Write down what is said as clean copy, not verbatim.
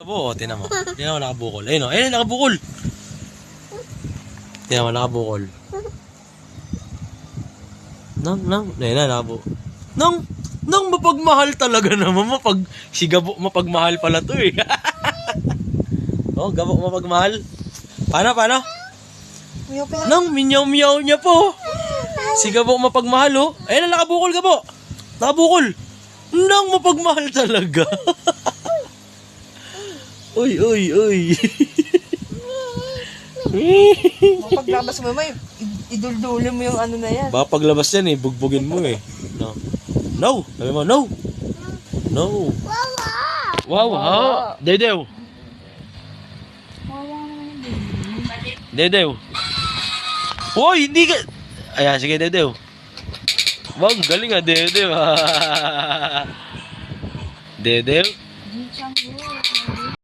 Oo, tinan mo. Tinan mo nakabukol. Ayun o, ayun nakabukol. Tinan mo nakabukol. Ayun na, nakabukol. Nang mapagmahal talaga naman. Mapagmahal pala to eh. Oh, gabok mapagmahal. Paano? Nang minyaw-miyaw niya po. Si Gabo mapagmahal oh. Ayun na, nakabukol Gabo. Nakabukol. Nang mapagmahal talaga. Uy. Paglabas mo, may iduldulo mo yung ano na yan. Baka paglabas yan eh, bugbugin mo eh. No. Sabi mo, no. Wow, ha? Dedew. Hoy, hindi ka... Ayan, sige, Dedew. Wow, galing ah, Dedew. Dedew.